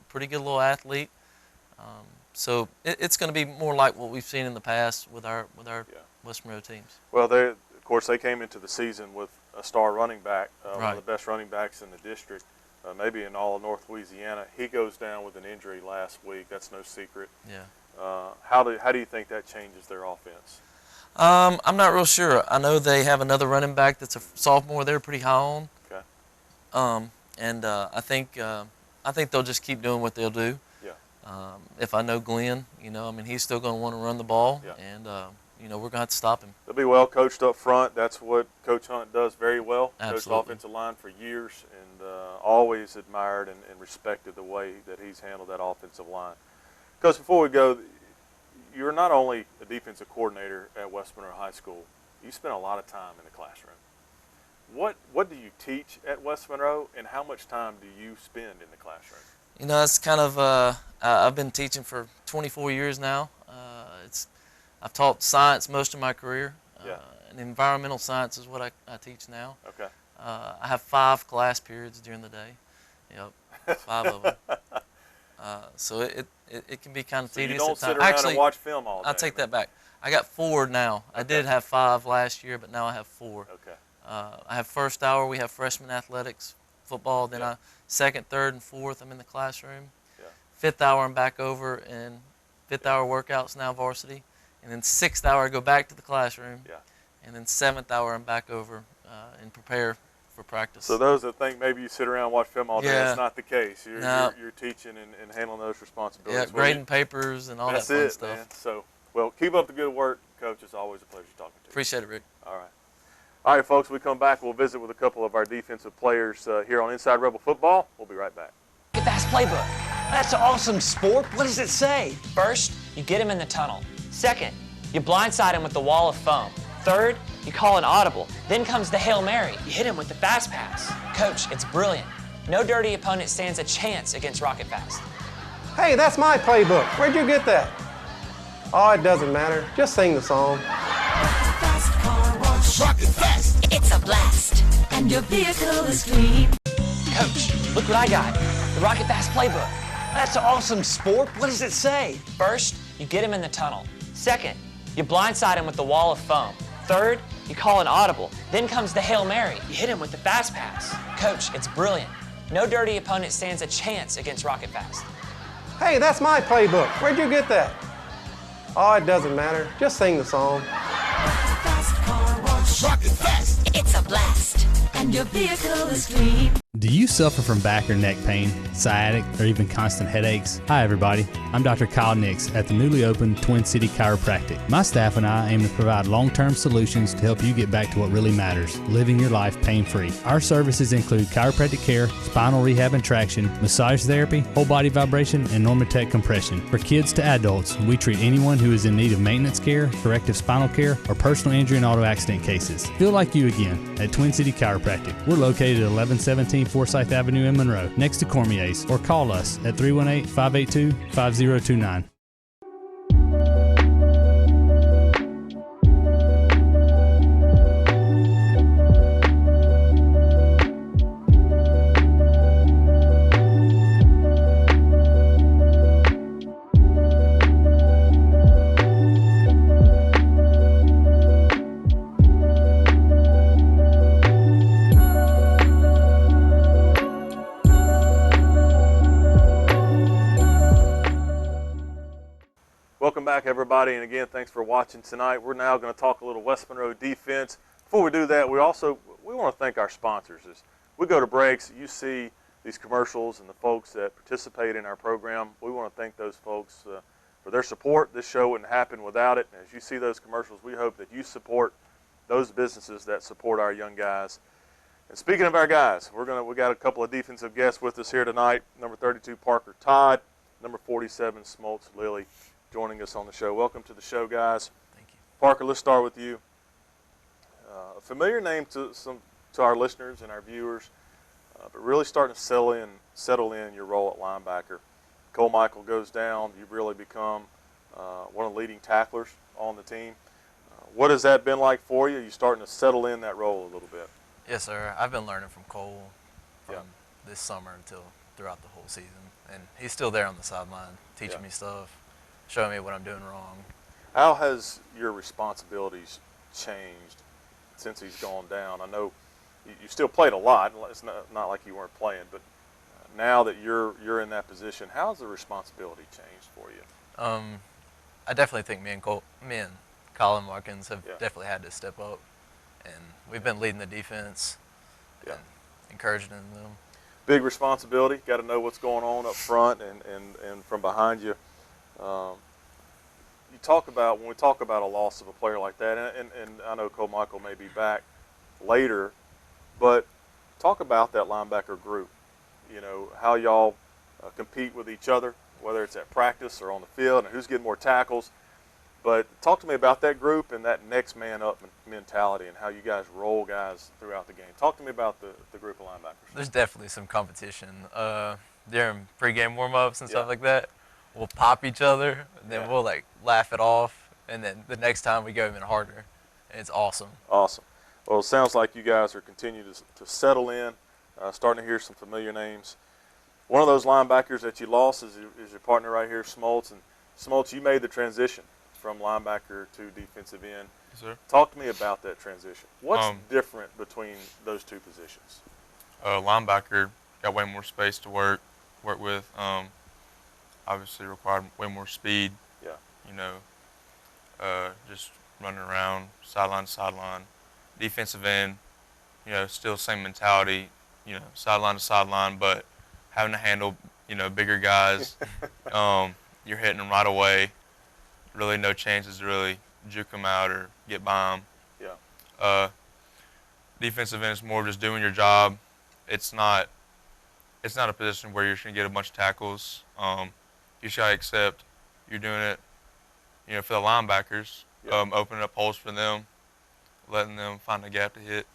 pretty good little athlete. So it's going to be more like what we've seen in the past with our West Monroe teams. Well, of course, they came into the season with a star running back, one Right. of the best running backs in the district, maybe in all of North Louisiana. He goes down with an injury last week. That's no secret. Yeah. How do you think that changes their offense? I'm not real sure. I know they have another running back that's a sophomore. They're pretty high on. Okay. And I think they'll just keep doing what they'll do. Yeah. If I know Glenn, he's still going to want to run the ball, and we're going to have to stop him. They'll be well coached up front. That's what Coach Hunt does very well. Absolutely. Coached offensive line for years, and always admired and respected the way that he's handled that offensive line. Because before we go, you're not only a defensive coordinator at West Monroe High School, you spend a lot of time in the classroom. What do you teach at West Monroe, and how much time do you spend in the classroom? It's kind of, I've been teaching for 24 years now. I've taught science most of my career. And environmental science is what I teach now. Okay. I have 5 class periods during the day. 5 of them. So it can be kind of tedious. You don't sit around and watch film all day. I'll take that back. I got 4 now. I did have 5 last year, but now I have 4. Okay. I have first hour. We have freshman athletics, football. Then second, third, and fourth, I'm in the classroom. Yeah. Fifth hour, I'm back over in fifth hour workouts, now varsity. And then sixth hour, I go back to the classroom. Yeah. And then seventh hour, I'm back over and prepare for practice. So those that think maybe you sit around and watch film all day, that's not the case. You're teaching and handling those responsibilities. Yeah, grading papers and all that fun stuff. Man. So, well, keep up the good work, Coach. It's always a pleasure talking to you. Appreciate it, Rick. All right. All right, folks, we come back. We'll visit with a couple of our defensive players here on Inside Rebel Football. We'll be right back. Get Fast Playbook. That's awesome, sport. What does it say? First, you get him in the tunnel. Second, you blindside him with the wall of foam. Third, you call an audible. Then comes the Hail Mary. You hit him with the fast pass. Coach, it's brilliant. No dirty opponent stands a chance against Rocket Fast. Hey, that's my playbook. Where'd you get that? Oh, it doesn't matter. Just sing the song. Rocket Fast. It's a blast, and your vehicle is clean. Coach, look what I got. The Rocket Fast Playbook. That's awesome, sport. What does it say? First, you get him in the tunnel. Second, you blindside him with the wall of foam. Third, you call an audible. Then comes the Hail Mary. You hit him with the fast pass. Coach, it's brilliant. No dirty opponent stands a chance against Rocket Fast. Hey, that's my playbook. Where'd you get that? Oh, it doesn't matter. Just sing the song. Rocket Fast. It's a blast, and your vehicle is clean. Do you suffer from back or neck pain, sciatic, or even constant headaches? Hi everybody, I'm Dr. Kyle Nix at the newly opened Twin City Chiropractic. My staff and I aim to provide long-term solutions to help you get back to what really matters, living your life pain-free. Our services include chiropractic care, spinal rehab and traction, massage therapy, whole body vibration, and Normatec compression. For kids to adults, we treat anyone who is in need of maintenance care, corrective spinal care, or personal injury and auto accident cases. Feel like you again at Twin City Chiropractic. We're located at 1117 Forsyth Avenue in Monroe, next to Cormier's, or call us at 318-582-5029. Welcome back, everybody, and again, thanks for watching tonight. We're now going to talk a little West Monroe defense. Before we do that, we want to thank our sponsors. As we go to breaks, you see these commercials and the folks that participate in our program. We want to thank those folks for their support. This show wouldn't happen without it. And as you see those commercials, we hope that you support those businesses that support our young guys. And speaking of our guys, we got a couple of defensive guests with us here tonight. Number 32, Parker Todd. Number 47, Smoltz Lilly, joining us on the show. Welcome to the show, guys. Thank you. Parker, let's start with you. A familiar name to our listeners and our viewers, but really starting to settle in your role at linebacker. Cole Michael goes down. You've really become one of the leading tacklers on the team. What has that been like for you? You starting to settle in that role a little bit? Yes, sir. I've been learning from Cole from this summer until throughout the whole season. And he's still there on the sideline teaching me stuff, showing me what I'm doing wrong. How has your responsibilities changed since he's gone down? I know you still played a lot. It's not like you weren't playing, but now that you're in that position, how has the responsibility changed for you? I definitely think me and Colin Watkins have definitely had to step up, and we've been leading the defense and encouraging them. Big responsibility. Got to know what's going on up front and from behind you. When we talk about a loss of a player like that, and I know Cole Michael may be back later, but talk about that linebacker group. You know, how y'all compete with each other, whether it's at practice or on the field, and who's getting more tackles. But talk to me about that group and that next man up mentality and how you guys roll guys throughout the game. Talk to me about the group of linebackers. There's definitely some competition. During pregame warm-ups and stuff like that, we'll pop each other, and then we'll like laugh it off, and then the next time we go even harder. And it's awesome. Awesome. Well, it sounds like you guys are continuing to settle in, starting to hear some familiar names. One of those linebackers that you lost is your partner right here, Smoltz. And Smoltz, you made the transition from linebacker to defensive end. Yes, sir. Talk to me about that transition. What's different between those two positions? Linebacker got way more space to work with. Obviously required way more speed. Yeah. You know, just running around sideline to sideline. Defensive end, you know, still same mentality. You know, sideline to sideline, but having to handle, you know, bigger guys. You're hitting them right away. Really no chances to really juke them out or get by them. Yeah. Defensive end is more of just doing your job. It's not a position where you're going to get a bunch of tackles. You should accept you're doing it, you know, for the linebackers, opening up holes for them, letting them find a gap to hit.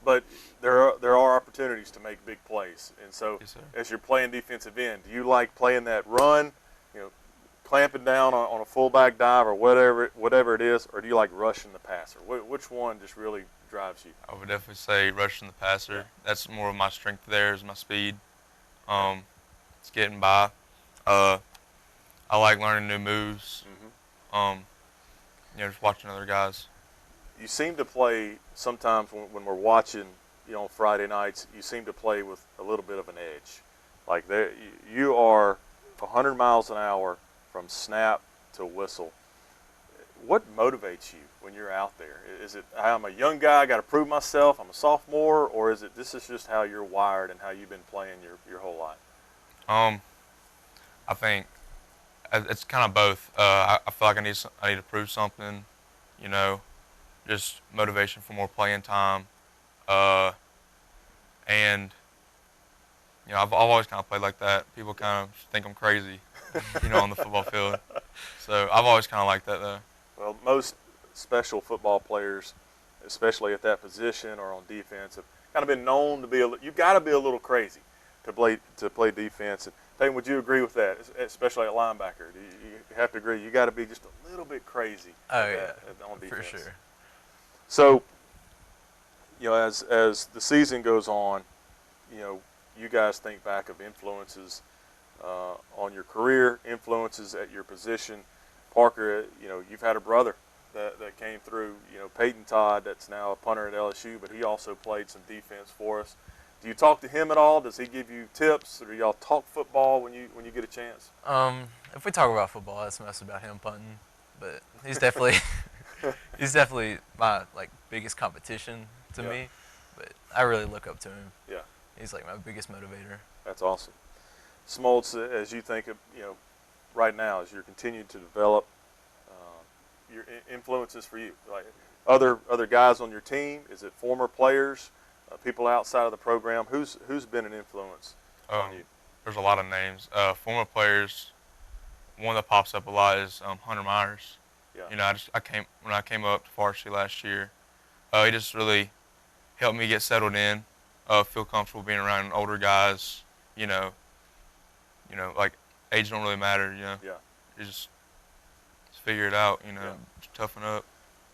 But there are opportunities to make big plays, and so yes, as you're playing defensive end, do you like playing that run, you know, clamping down on a fullback dive or whatever it is, or do you like rushing the passer? Which one just really drives you? I would definitely say rushing the passer. Yeah. That's more of my strength there is my speed. It's getting by. I like learning new moves. Mm-hmm. You know, just watching other guys. You seem to play sometimes when we're watching, you know, on Friday nights, you seem to play with a little bit of an edge. Like you are 100 miles an hour from snap to whistle. What motivates you when you're out there? Is it, I'm a young guy, I got to prove myself, I'm a sophomore, or is it this is just how you're wired and how you've been playing your whole life? I think it's kind of both. I feel like I need to prove something, you know, just motivation for more playing time, and you know I've always kind of played like that. People kind of think I'm crazy, you know, on the football field. So I've always kind of liked that though. Well, most special football players, especially at that position or on defense, have kind of been known to be you've got to be a little crazy to play defense. And Peyton, would you agree with that, especially at linebacker? You have to agree. You got to be just a little bit crazy. Oh on defense. For sure. So, you know, as the season goes on, you know, you guys think back of influences on your career, influences at your position. Parker, you know, you've had a brother that came through, you know, Peyton Todd, that's now a punter at LSU, but he also played some defense for us. Do you talk to him at all? Does he give you tips, or do y'all talk football when you get a chance? If we talk about football, that's most about him punting, but he's definitely he's definitely my biggest competition to me. But I really look up to him. Yeah, he's like my biggest motivator. That's awesome. Smoltz, as you think of, you know, right now as you're continuing to develop your influences for you, like other guys on your team, is it former players? people outside of the program? Who's been an influence on you? There's a lot of names. Former players. One that pops up a lot is Hunter Myers. Yeah. You know, when I came up to varsity last year, he just really helped me get settled in, feel comfortable being around older guys. You know, like age don't really matter. You know. Yeah. You just figure it out. You know, just toughen up.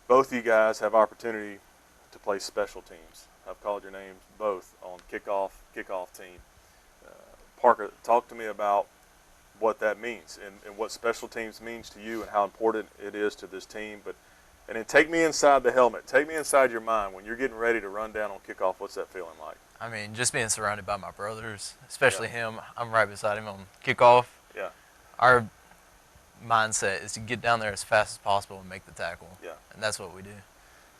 Both of you guys have opportunity to play special teams. I've called your names both on kickoff team. Parker, talk to me about what that means and what special teams means to you and how important it is to this team. And then take me inside the helmet. Take me inside your mind when you're getting ready to run down on kickoff. What's that feeling like? I mean, just being surrounded by my brothers, especially him. I'm right beside him on kickoff. Yeah. Our mindset is to get down there as fast as possible and make the tackle. Yeah. And that's what we do.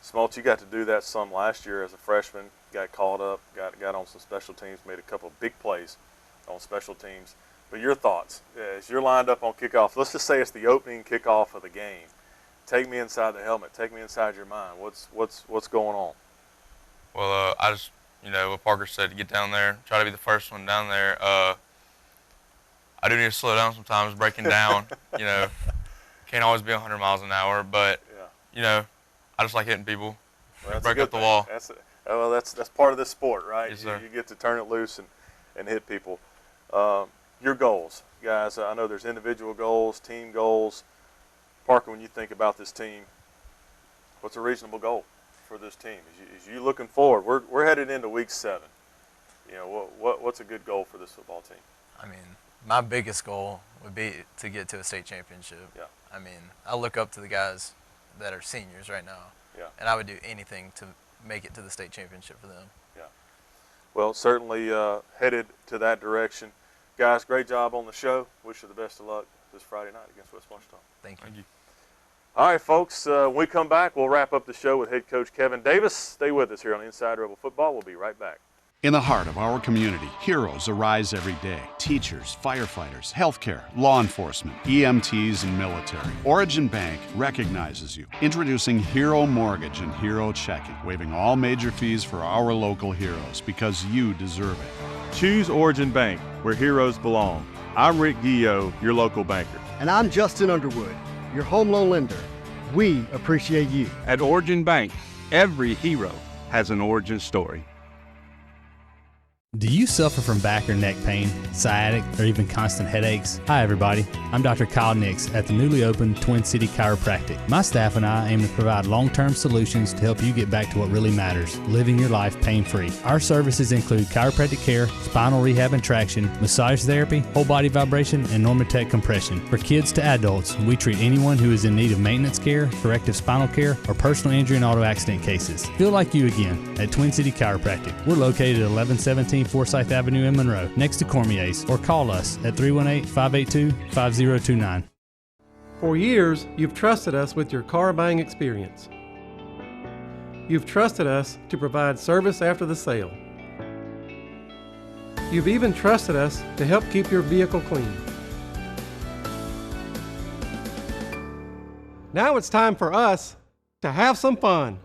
Smoltz, you got to do that some last year as a freshman. Got called up, got on some special teams, made a couple of big plays on special teams. But your thoughts as you're lined up on kickoff. Let's just say it's the opening kickoff of the game. Take me inside the helmet. Take me inside your mind. What's going on? Well, I just, what Parker said, to get down there, try to be the first one down there. I do need to slow down sometimes, breaking down. Can't always be 100 miles an hour, but I just like hitting people, break up the wall. That's part of this sport, right? Yes, sir. You get to turn it loose and hit people. Your goals, guys. I know there's individual goals, team goals. Parker, when you think about this team, what's a reasonable goal for this team? As you looking forward, we're headed into week 7. What's a good goal for this football team? I mean, my biggest goal would be to get to a state championship. Yeah. I mean, I look up to the guys that are seniors right now. Yeah. And I would do anything to make it to the state championship for them. Yeah. Well, certainly headed to that direction. Guys, great job on the show. Wish you the best of luck this Friday night against West Washington. Thank you. All right, folks, when we come back, we'll wrap up the show with head coach Kevin Davis. Stay with us here on Inside Rebel Football. We'll be right back. In the heart of our community, heroes arise every day. Teachers, firefighters, healthcare, law enforcement, EMTs, and military. Origin Bank recognizes you. Introducing Hero Mortgage and Hero Checking, waiving all major fees for our local heroes because you deserve it. Choose Origin Bank, where heroes belong. I'm Rick Guillo, your local banker. And I'm Justin Underwood, your home loan lender. We appreciate you. At Origin Bank, every hero has an origin story. Do you suffer from back or neck pain, sciatic, or even constant headaches? Hi everybody, I'm Dr. Kyle Nix at the newly opened Twin City Chiropractic. My staff and I aim to provide long-term solutions to help you get back to what really matters, living your life pain-free. Our services include chiropractic care, spinal rehab and traction, massage therapy, whole body vibration, and Normatec compression. For kids to adults, we treat anyone who is in need of maintenance care, corrective spinal care, or personal injury and auto accident cases. Feel like you again at Twin City Chiropractic. We're located at 1117 Forsyth Avenue in Monroe, next to Cormier's, or call us at 318-582-5029. For years, you've trusted us with your car buying experience. You've trusted us to provide service after the sale. You've even trusted us to help keep your vehicle clean. Now it's time for us to have some fun.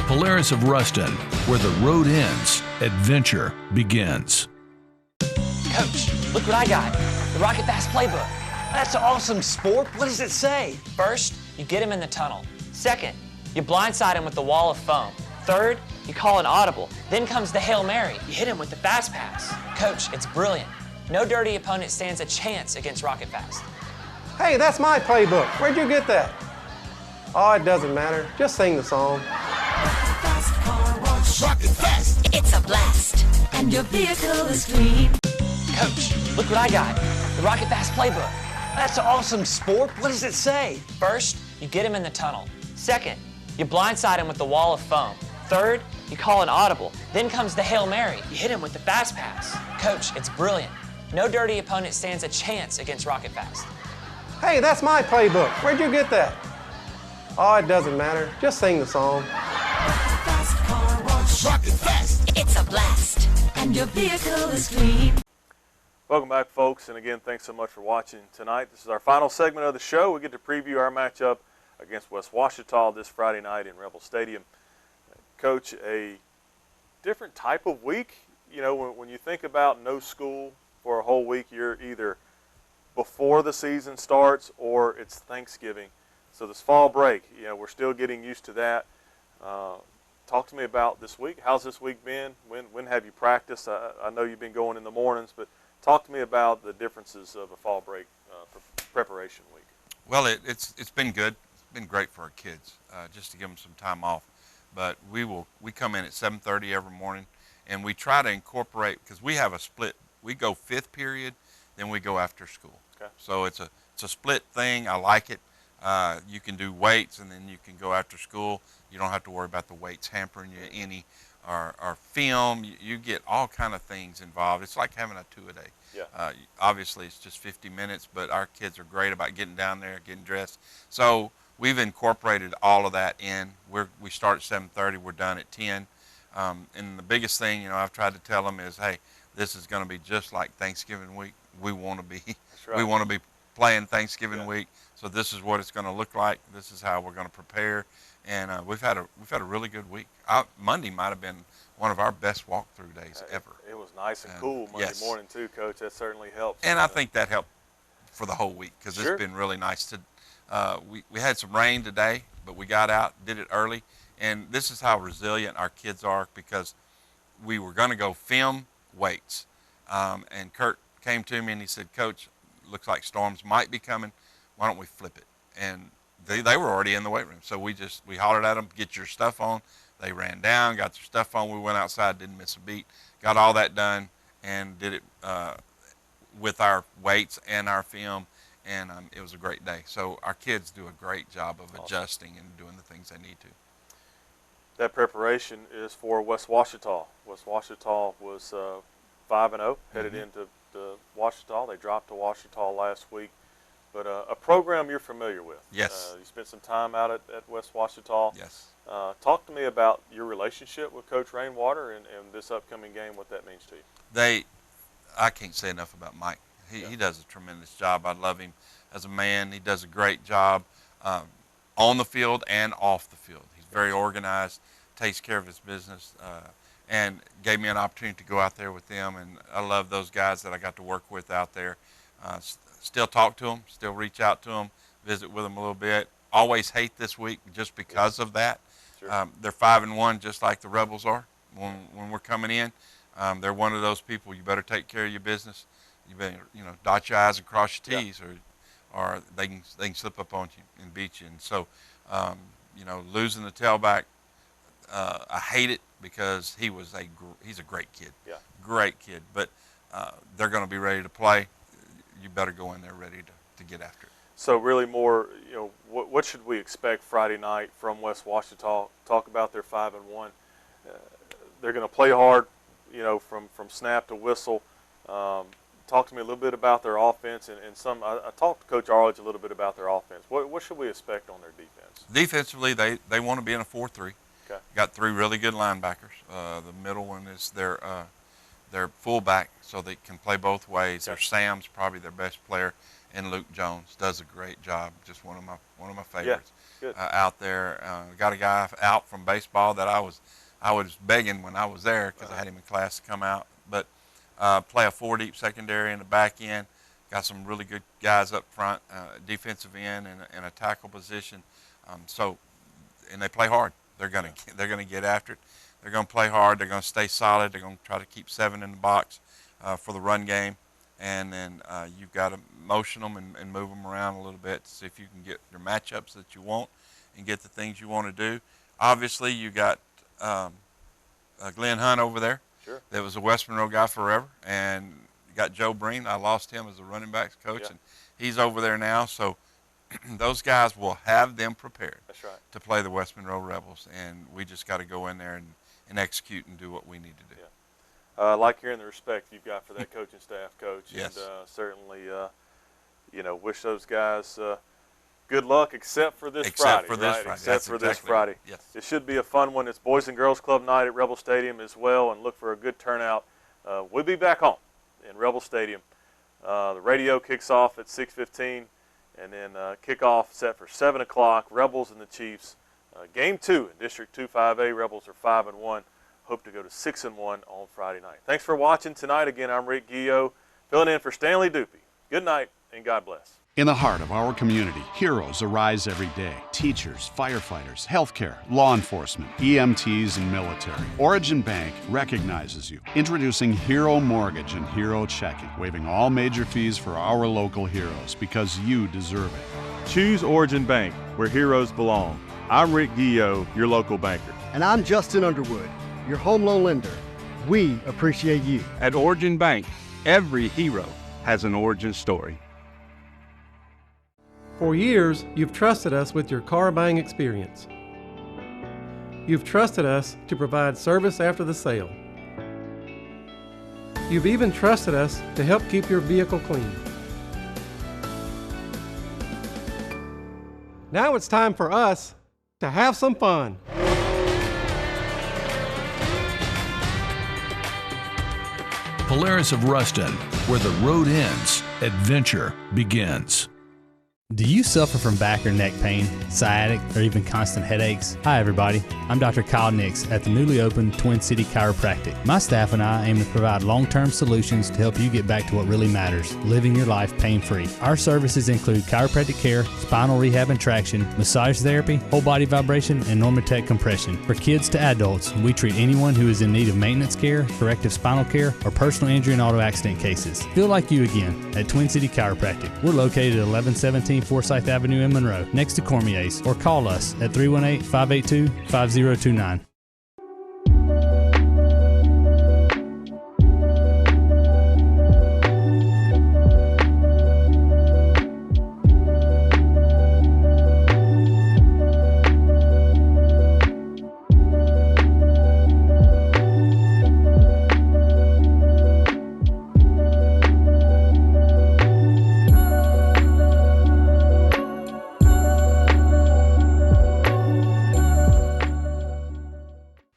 Polaris of Ruston, where the road ends, adventure begins. Coach, look what I got. The Rocket Fast Playbook. That's awesome, sport. What does it say? First, you get him in the tunnel. Second, you blindside him with the wall of foam. Third, you call an audible. Then comes the Hail Mary. You hit him with the fast pass. Coach, it's brilliant. No dirty opponent stands a chance against Rocket Fast. Hey, that's my playbook. Where'd you get that? Oh, it doesn't matter. Just sing the song. Rocket Fast. It's a blast, and your vehicle is clean. Coach, look what I got. The Rocket Fast Playbook. That's awesome, sport. What does it say? First, you get him in the tunnel. Second, you blindside him with the wall of foam. Third, you call an audible. Then comes the Hail Mary. You hit him with the fast pass. Coach, it's brilliant. No dirty opponent stands a chance against Rocket Fast. Hey, that's my playbook. Where'd you get that? Oh, it doesn't matter. Just sing the song. Rocket Fast. It's a blast, and your vehicle is clean. Welcome back, folks, and again, thanks so much for watching tonight. This is our final segment of the show. We get to preview our matchup against West Washita this Friday night in Rebel Stadium. Coach, a different type of week. You know, when you think about no school for a whole week, you're either before the season starts or it's Thanksgiving. So this fall break, you know, we're still getting used to that. Talk to me about this week. How's this week been? When have you practiced? I know you've been going in the mornings, but talk to me about the differences of a fall break preparation week. Well, it's been good. It's been great for our kids, just to give them some time off. But we come in at 7:30 every morning, and we try to incorporate, because we have a split. We go fifth period, then we go after school. Okay. So it's a split thing. I like it. You can do weights, and then you can go after school. You don't have to worry about the weights hampering you any, or film. You get all kind of things involved. It's like having a two-a-day. Yeah. Obviously, it's just 50 minutes, but our kids are great about getting down there, getting dressed. So we've incorporated all of that in. We start at 7:30. We're done at 10. And the biggest thing, you know, I've tried to tell them is, hey, this is going to be just like Thanksgiving week. We want to be. That's right. We want to be playing Thanksgiving week. So this is what it's going to look like. This is how we're going to prepare. And we've had a really good week. Monday might have been one of our best walkthrough days ever. It was nice and cool Monday morning too, Coach. That certainly helps. And I think that helped for the whole week, because Sure. it's been really nice to. We had some rain today, but we got out, did it early, and this is how resilient our kids are, because we were going to go film weights, and Kurt came to me and he said, Coach, looks like storms might be coming. Why don't we flip it? And they were already in the weight room, so we hollered at them, get your stuff on. They ran down, got their stuff on. We went outside, didn't miss a beat, got all that done, and did it with our weights and our film, and it was a great day. So our kids do a great job of adjusting and doing the things they need to. That preparation is for West Washita. West Washita was 5-0, headed into Washita. They dropped to Washita last week. But a program you're familiar with. Yes. You spent some time out at West Washita. Yes. Talk to me about your relationship with Coach Rainwater and this upcoming game, what that means to you. I can't say enough about Mike. He does a tremendous job. I love him as a man. He does a great job on the field and off the field. He's very organized, takes care of his business, and gave me an opportunity to go out there with them. And I love those guys that I got to work with out there. Still talk to them, still reach out to them, visit with them a little bit. Always hate this week just because of that. Sure. They're 5-1, just like the Rebels are when we're coming in. They're one of those people. You better take care of your business. You better, dot your I's and cross your T's, or they can slip up on you and beat you. And so, losing the tailback, I hate it, because he's a great kid. Yeah. Great kid. But they're going to be ready to play. You better go in there ready to get after it. So really more, what should we expect Friday night from West Washita? Talk about their 5-1. They're going to play hard, from snap to whistle. Talk to me a little bit about their offense and I talked to Coach Arledge a little bit about their offense. What should we expect on their defense? Defensively, they want to be in a 4-3. Okay. Got 3 really good linebackers. The middle one is their fullback, so they can play both ways. Their Sam's probably their best player, and Luke Jones does a great job. Just one of my favorites out there. Got a guy out from baseball that I was begging when I was there, because I had him in class to come out. But play a 4-deep secondary in the back end. Got some really good guys up front, defensive end and a tackle position. And they play hard. They're gonna get after it. They're going to play hard. They're going to stay solid. They're going to try to keep 7 in the box for the run game. And then you've got to motion them and move them around a little bit to see if you can get your matchups that you want and get the things you want to do. Obviously, you got Glenn Hunt over there. Sure. That was a West Monroe guy forever. And you got Joe Breen. I lost him as a running backs coach, and he's over there now. So those guys will have them prepared. That's right. To play the West Monroe Rebels. And we just got to go in there and execute and do what we need to do. Yeah. I like hearing the respect you've got for that coaching staff, Coach. Yes. And certainly, wish those guys good luck, except for this Friday. Except for this Friday. Yes. It should be a fun one. It's Boys and Girls Club night at Rebel Stadium as well, and look for a good turnout. We'll be back home in Rebel Stadium. The radio kicks off at 6:15. And then kickoff set for 7 o'clock, Rebels and the Chiefs. Game 2 in District 2-5A. Rebels are 5-1. Hope to go to 6-1 on Friday night. Thanks for watching tonight. Again, I'm Rick Guillo, filling in for Stanley Dupuy. Good night, and God bless. In the heart of our community, heroes arise every day. Teachers, firefighters, healthcare, law enforcement, EMTs, and military. Origin Bank recognizes you. Introducing Hero Mortgage and Hero Checking, waiving all major fees for our local heroes because you deserve it. Choose Origin Bank, where heroes belong. I'm Rick Guillo, your local banker. And I'm Justin Underwood, your home loan lender. We appreciate you. At Origin Bank, every hero has an origin story. For years, you've trusted us with your car buying experience. You've trusted us to provide service after the sale. You've even trusted us to help keep your vehicle clean. Now it's time for us to have some fun. Polaris of Ruston, where the road ends, adventure begins. Do you suffer from back or neck pain, sciatic, or even constant headaches? Hi everybody, I'm Dr. Kyle Nix at the newly opened Twin City Chiropractic. My staff and I aim to provide long-term solutions to help you get back to what really matters, living your life pain-free. Our services include chiropractic care, spinal rehab and traction, massage therapy, whole body vibration, and Normatec compression. For kids to adults, we treat anyone who is in need of maintenance care, corrective spinal care, or personal injury and auto accident cases. Feel like you again at Twin City Chiropractic. We're located at 1117 Forsyth Avenue in Monroe, next to Cormier's, or call us at 318-582-5029.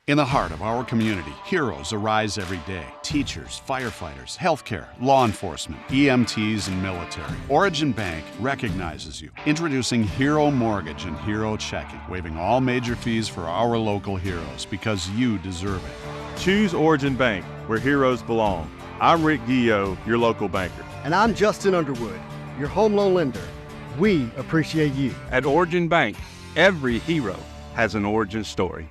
In the heart of our community, heroes arise every day. Teachers, firefighters, healthcare, law enforcement, EMTs, and military. Origin Bank recognizes you. Introducing Hero Mortgage and Hero Checking, waiving all major fees for our local heroes because you deserve it. Choose Origin Bank, where heroes belong. I'm Rick Guillo, your local banker. And I'm Justin Underwood, your home loan lender. We appreciate you. At Origin Bank, every hero has an origin story.